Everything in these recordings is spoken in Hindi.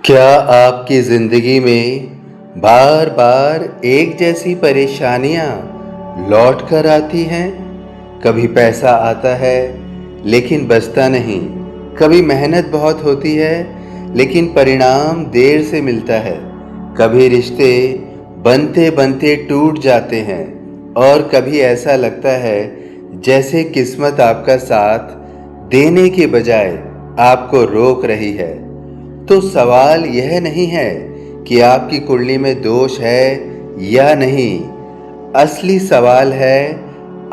क्या आपकी ज़िंदगी में बार बार एक जैसी परेशानियां लौट कर आती हैं? कभी पैसा आता है लेकिन बचता नहीं, कभी मेहनत बहुत होती है लेकिन परिणाम देर से मिलता है, कभी रिश्ते बनते बनते टूट जाते हैं और कभी ऐसा लगता है जैसे किस्मत आपका साथ देने के बजाय आपको रोक रही है। तो सवाल यह नहीं है कि आपकी कुंडली में दोष है या नहीं। असली सवाल है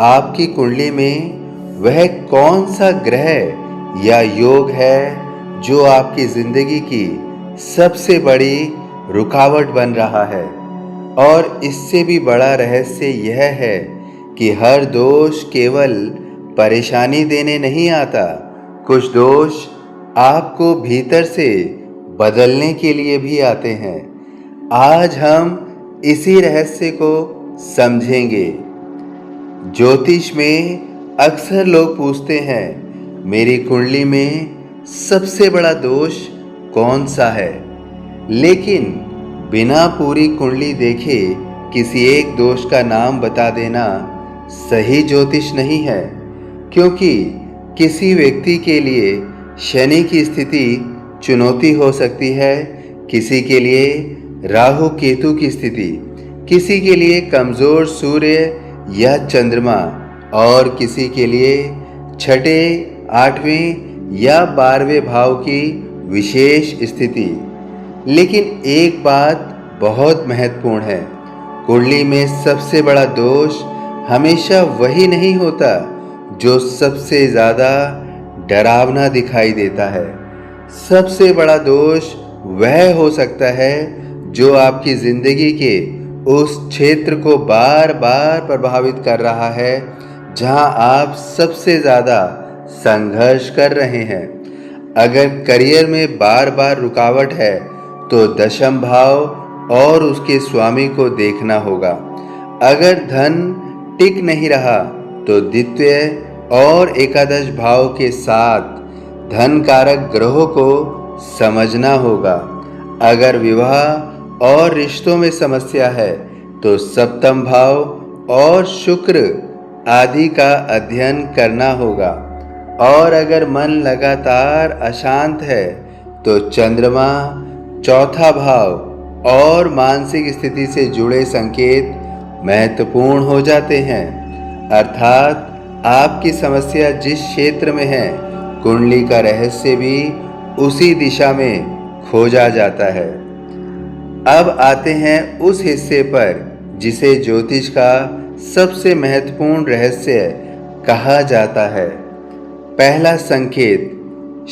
आपकी कुंडली में वह कौन सा ग्रह या योग है जो आपकी जिंदगी की सबसे बड़ी रुकावट बन रहा है। और इससे भी बड़ा रहस्य यह है कि हर दोष केवल परेशानी देने नहीं आता, कुछ दोष आपको भीतर से बदलने के लिए भी आते हैं। आज हम इसी रहस्य को समझेंगे। ज्योतिष में अक्सर लोग पूछते हैं, मेरी कुंडली में सबसे बड़ा दोष कौन सा है? लेकिन बिना पूरी कुंडली देखे किसी एक दोष का नाम बता देना सही ज्योतिष नहीं है, क्योंकि किसी व्यक्ति के लिए शनि की स्थिति चुनौती हो सकती है, किसी के लिए राहु केतु की स्थिति, किसी के लिए कमजोर सूर्य या चंद्रमा और किसी के लिए छठे, आठवें या 12वें भाव की विशेष स्थिति। लेकिन एक बात बहुत महत्वपूर्ण है, कुंडली में सबसे बड़ा दोष हमेशा वही नहीं होता जो सबसे ज़्यादा डरावना दिखाई देता है। सबसे बड़ा दोष वह हो सकता है जो आपकी ज़िंदगी के उस क्षेत्र को बार बार प्रभावित कर रहा है जहां आप सबसे ज़्यादा संघर्ष कर रहे हैं। अगर करियर में बार बार रुकावट है तो दशम भाव और उसके स्वामी को देखना होगा। अगर धन टिक नहीं रहा तो द्वितीय और एकादश भाव के साथ धन कारक ग्रहों को समझना होगा। अगर विवाह और रिश्तों में समस्या है तो सप्तम भाव और शुक्र आदि का अध्ययन करना होगा। और अगर मन लगातार अशांत है तो चंद्रमा, चौथा भाव और मानसिक स्थिति से जुड़े संकेत महत्वपूर्ण हो जाते हैं। अर्थात आपकी समस्या जिस क्षेत्र में है, कुंडली का रहस्य भी उसी दिशा में खोजा जाता है। अब आते हैं उस हिस्से पर जिसे ज्योतिष का सबसे महत्वपूर्ण रहस्य कहा जाता है। पहला संकेत,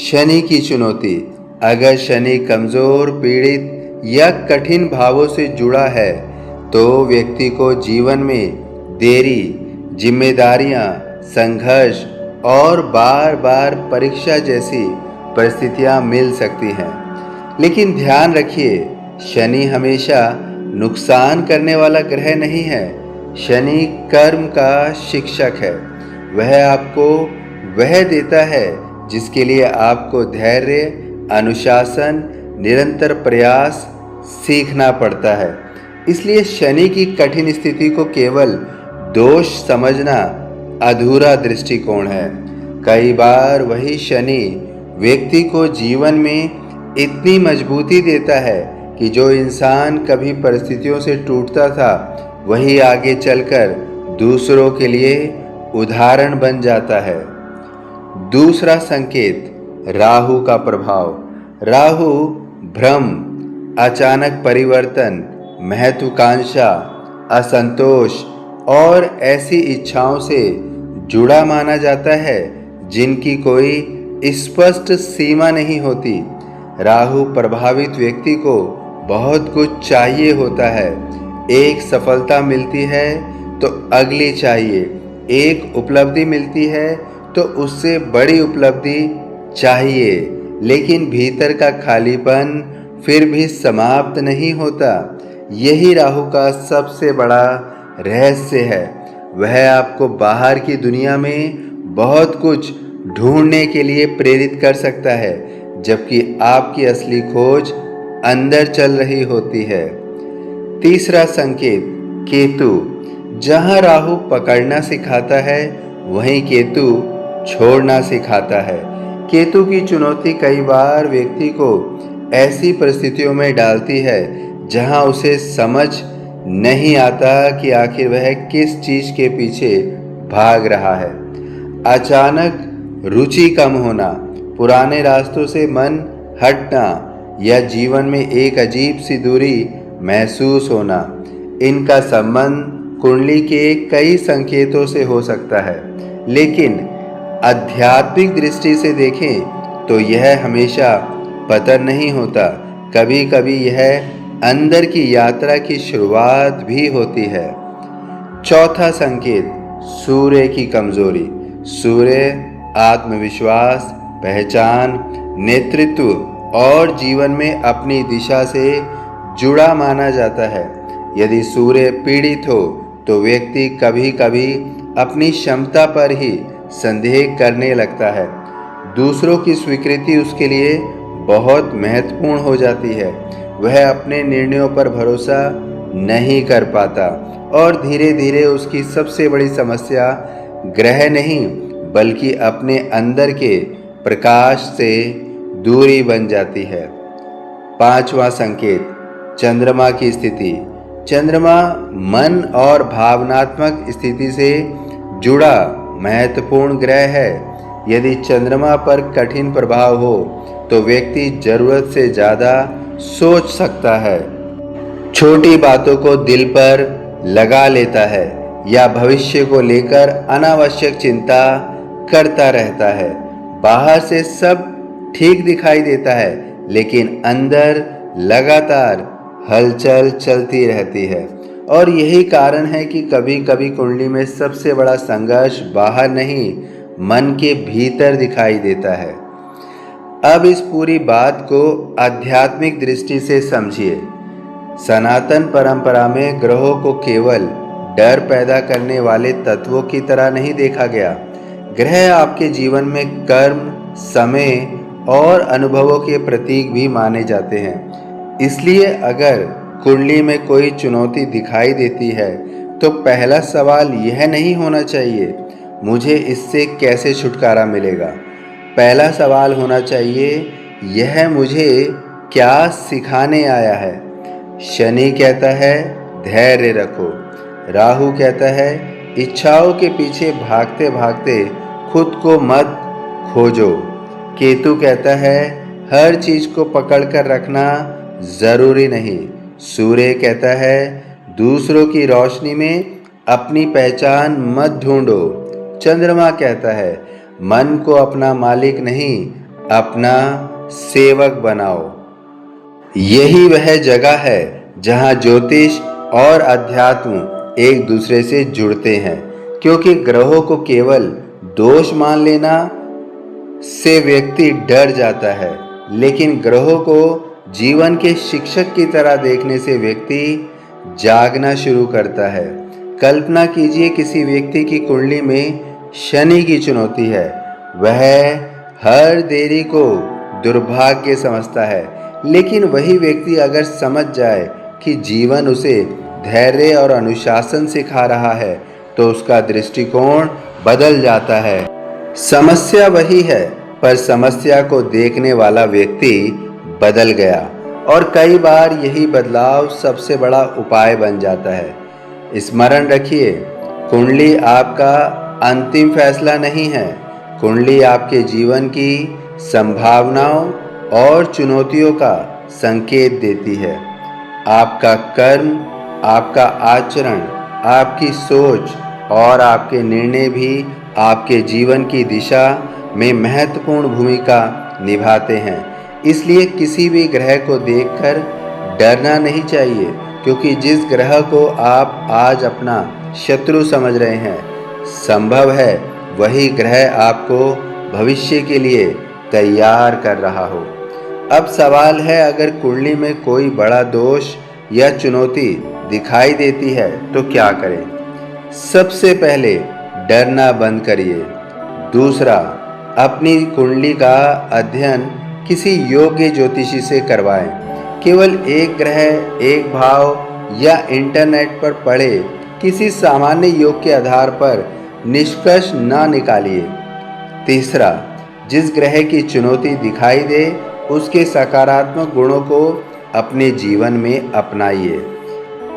शनि की चुनौती। अगर शनि कमजोर, पीड़ित या कठिन भावों से जुड़ा है तो व्यक्ति को जीवन में देरी, जिम्मेदारियां, संघर्ष और बार बार परीक्षा जैसी परिस्थितियां मिल सकती हैं। लेकिन ध्यान रखिए, शनि हमेशा नुकसान करने वाला ग्रह नहीं है। शनि कर्म का शिक्षक है। वह आपको वह देता है जिसके लिए आपको धैर्य, अनुशासन, निरंतर प्रयास सीखना पड़ता है। इसलिए शनि की कठिन स्थिति को केवल दोष समझना अधूरा दृष्टिकोण है। कई बार वही शनि व्यक्ति को जीवन में इतनी मजबूती देता है कि जो इंसान कभी परिस्थितियों से टूटता था वही आगे चलकर दूसरों के लिए उदाहरण बन जाता है। दूसरा संकेत, राहु का प्रभाव। राहु भ्रम, अचानक परिवर्तन, महत्वाकांक्षा, असंतोष और ऐसी इच्छाओं से जुड़ा माना जाता है जिनकी कोई स्पष्ट सीमा नहीं होती। राहु प्रभावित व्यक्ति को बहुत कुछ चाहिए होता है। एक सफलता मिलती है तो अगली चाहिए, एक उपलब्धि मिलती है तो उससे बड़ी उपलब्धि चाहिए, लेकिन भीतर का खालीपन फिर भी समाप्त नहीं होता। यही राहु का सबसे बड़ा रहस्य है। वह आपको बाहर की दुनिया में बहुत कुछ ढूंढने के लिए प्रेरित कर सकता है, जबकि आपकी असली खोज अंदर चल रही होती है। तीसरा संकेत, केतु। जहां राहु पकड़ना सिखाता है, वहीं केतु छोड़ना सिखाता है। केतु की चुनौती कई बार व्यक्ति को ऐसी परिस्थितियों में डालती है जहां उसे समझ नहीं आता कि आखिर वह किस चीज के पीछे भाग रहा है। अचानक रुचि कम होना, पुराने रास्तों से मन हटना या जीवन में एक अजीब सी दूरी महसूस होना, इनका संबंध कुंडली के कई संकेतों से हो सकता है। लेकिन आध्यात्मिक दृष्टि से देखें तो यह हमेशा पतन नहीं होता। कभी कभी यह अंदर की यात्रा की शुरुआत भी होती है। चौथा संकेत, सूर्य की कमजोरी। सूर्य आत्मविश्वास, पहचान, नेतृत्व और जीवन में अपनी दिशा से जुड़ा माना जाता है। यदि सूर्य पीड़ित हो तो व्यक्ति कभी कभी अपनी क्षमता पर ही संदेह करने लगता है। दूसरों की स्वीकृति उसके लिए बहुत महत्वपूर्ण हो जाती है। वह अपने निर्णयों पर भरोसा नहीं कर पाता और धीरे धीरे उसकी सबसे बड़ी समस्या ग्रह नहीं बल्कि अपने अंदर के प्रकाश से दूरी बन जाती है। पांचवा संकेत, चंद्रमा की स्थिति। चंद्रमा मन और भावनात्मक स्थिति से जुड़ा महत्वपूर्ण ग्रह है। यदि चंद्रमा पर कठिन प्रभाव हो तो व्यक्ति जरूरत से ज़्यादा सोच सकता है, छोटी बातों को दिल पर लगा लेता है या भविष्य को लेकर अनावश्यक चिंता करता रहता है। बाहर से सब ठीक दिखाई देता है लेकिन अंदर लगातार हलचल चलती रहती है। और यही कारण है कि कभी कभी कुंडली में सबसे बड़ा संघर्ष बाहर नहीं, मन के भीतर दिखाई देता है। अब इस पूरी बात को आध्यात्मिक दृष्टि से समझिए। सनातन परंपरा में ग्रहों को केवल डर पैदा करने वाले तत्वों की तरह नहीं देखा गया। ग्रह आपके जीवन में कर्म, समय और अनुभवों के प्रतीक भी माने जाते हैं। इसलिए अगर कुंडली में कोई चुनौती दिखाई देती है तो पहला सवाल यह नहीं होना चाहिए, मुझे इससे कैसे छुटकारा मिलेगा। पहला सवाल होना चाहिए, यह मुझे क्या सिखाने आया है। शनि कहता है धैर्य रखो, राहु कहता है इच्छाओं के पीछे भागते भागते खुद को मत खोजो, केतु कहता है हर चीज को पकड़ कर रखना जरूरी नहीं, सूर्य कहता है दूसरों की रोशनी में अपनी पहचान मत ढूंढो, चंद्रमा कहता है मन को अपना मालिक नहीं अपना सेवक बनाओ। यही वह जगह है जहां ज्योतिष और अध्यात्म एक दूसरे से जुड़ते हैं, क्योंकि ग्रहों को केवल दोष मान लेना से व्यक्ति डर जाता है, लेकिन ग्रहों को जीवन के शिक्षक की तरह देखने से व्यक्ति जागना शुरू करता है। कल्पना कीजिए किसी व्यक्ति की कुंडली में शनि की चुनौती है। वह हर देरी को दुर्भाग्य समझता है, लेकिन वही व्यक्ति अगर समझ जाए कि जीवन उसे धैर्य और अनुशासन सिखा रहा है तो उसका दृष्टिकोण बदल जाता है। समस्या वही है, पर समस्या को देखने वाला व्यक्ति बदल गया और कई बार यही बदलाव सबसे बड़ा उपाय बन जाता है। स्मरण रखिए, कुंडली आपका अंतिम फैसला नहीं है। कुंडली आपके जीवन की संभावनाओं और चुनौतियों का संकेत देती है। आपका कर्म, आपका आचरण, आपकी सोच और आपके निर्णय भी आपके जीवन की दिशा में महत्वपूर्ण भूमिका निभाते हैं। इसलिए किसी भी ग्रह को देखकर डरना नहीं चाहिए, क्योंकि जिस ग्रह को आप आज अपना शत्रु समझ रहे हैं, संभव है वही ग्रह आपको भविष्य के लिए तैयार कर रहा हो। अब सवाल है, अगर कुंडली में कोई बड़ा दोष या चुनौती दिखाई देती है तो क्या करें? सबसे पहले डरना बंद करिए। दूसरा, अपनी कुंडली का अध्ययन किसी योग्य ज्योतिषी से करवाएं। केवल एक ग्रह, एक भाव या इंटरनेट पर पढ़े किसी सामान्य योग के आधार पर निष्कर्ष न निकालिए। तीसरा, जिस ग्रह की चुनौती दिखाई दे उसके सकारात्मक गुणों को अपने जीवन में अपनाइए।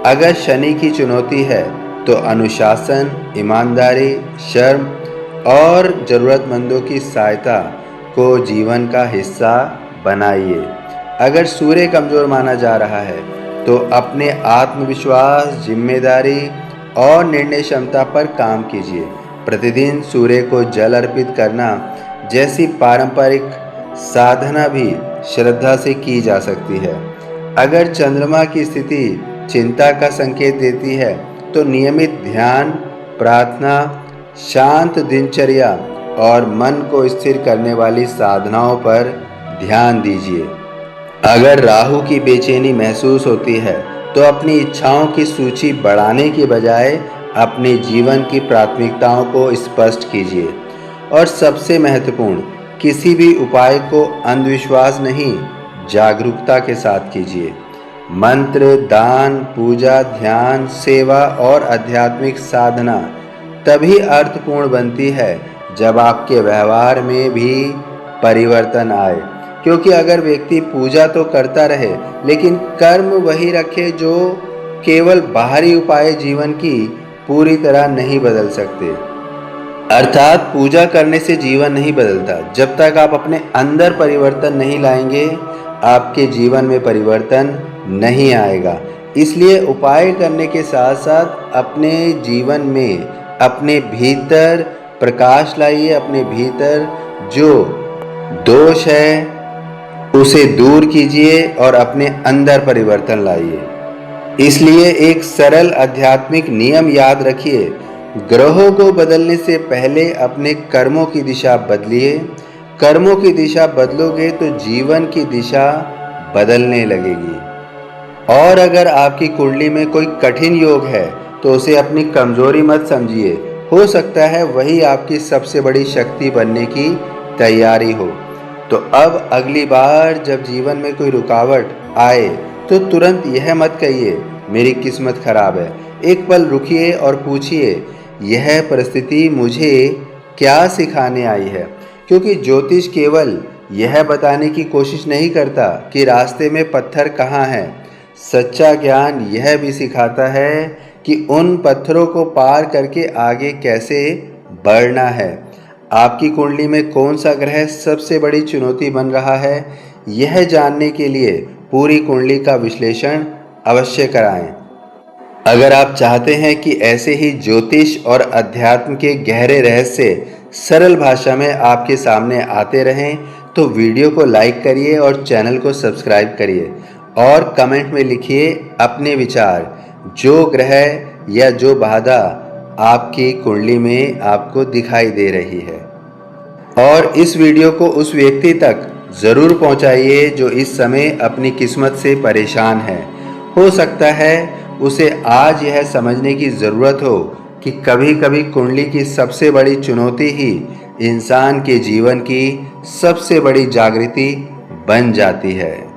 अगर शनि की चुनौती है तो अनुशासन, ईमानदारी, शर्म और ज़रूरतमंदों की सहायता को जीवन का हिस्सा बनाइए। अगर सूर्य कमज़ोर माना जा रहा है तो अपने आत्मविश्वास, जिम्मेदारी और निर्णय क्षमता पर काम कीजिए। प्रतिदिन सूर्य को जल अर्पित करना जैसी पारंपरिक साधना भी श्रद्धा से की जा सकती है। अगर चंद्रमा की स्थिति चिंता का संकेत देती है तो नियमित ध्यान, प्रार्थना, शांत दिनचर्या और मन को स्थिर करने वाली साधनाओं पर ध्यान दीजिए। अगर राहु की बेचैनी महसूस होती है तो अपनी इच्छाओं की सूची बढ़ाने के बजाय अपने जीवन की प्राथमिकताओं को स्पष्ट कीजिए। और सबसे महत्वपूर्ण, किसी भी उपाय को अंधविश्वास नहीं, जागरूकता के साथ कीजिए। मंत्र, दान, पूजा, ध्यान, सेवा और आध्यात्मिक साधना तभी अर्थपूर्ण बनती है जब आपके व्यवहार में भी परिवर्तन आए। क्योंकि अगर व्यक्ति पूजा तो करता रहे लेकिन कर्म वही रखे जो केवल बाहरी उपाय जीवन की पूरी तरह नहीं बदल सकते। अर्थात पूजा करने से जीवन नहीं बदलता। जब तक आप अपने अंदर परिवर्तन नहीं लाएंगे, आपके जीवन में परिवर्तन नहीं आएगा। इसलिए उपाय करने के साथ साथ अपने जीवन में, अपने भीतर प्रकाश लाइए। अपने भीतर जो दोष है उसे दूर कीजिए और अपने अंदर परिवर्तन लाइए। इसलिए एक सरल आध्यात्मिक नियम याद रखिए, ग्रहों को बदलने से पहले अपने कर्मों की दिशा बदलिए। कर्मों की दिशा बदलोगे तो जीवन की दिशा बदलने लगेगी। और अगर आपकी कुंडली में कोई कठिन योग है तो उसे अपनी कमजोरी मत समझिए। हो सकता है वही आपकी सबसे बड़ी शक्ति बनने की तैयारी हो। तो अब अगली बार जब जीवन में कोई रुकावट आए तो तुरंत यह मत कहिए मेरी किस्मत खराब है। एक पल रुकिए और पूछिए, यह परिस्थिति मुझे क्या सिखाने आई है। क्योंकि ज्योतिष केवल यह बताने की कोशिश नहीं करता कि रास्ते में पत्थर कहाँ हैं। सच्चा ज्ञान यह भी सिखाता है कि उन पत्थरों को पार करके आगे कैसे बढ़ना है। आपकी कुंडली में कौन सा ग्रह सबसे बड़ी चुनौती बन रहा है, यह जानने के लिए पूरी कुंडली का विश्लेषण अवश्य कराएं। अगर आप चाहते हैं कि ऐसे ही ज्योतिष और अध्यात्म के गहरे रहस्य सरल भाषा में आपके सामने आते रहें तो वीडियो को लाइक करिए और चैनल को सब्सक्राइब करिए और कमेंट में लिखिए अपने विचार, जो ग्रह या जो बाधा आपकी कुंडली में आपको दिखाई दे रही है। और इस वीडियो को उस व्यक्ति तक ज़रूर पहुंचाइए जो इस समय अपनी किस्मत से परेशान है। हो सकता है उसे आज यह समझने की ज़रूरत हो कि कभी कभी कुंडली की सबसे बड़ी चुनौती ही इंसान के जीवन की सबसे बड़ी जागृति बन जाती है।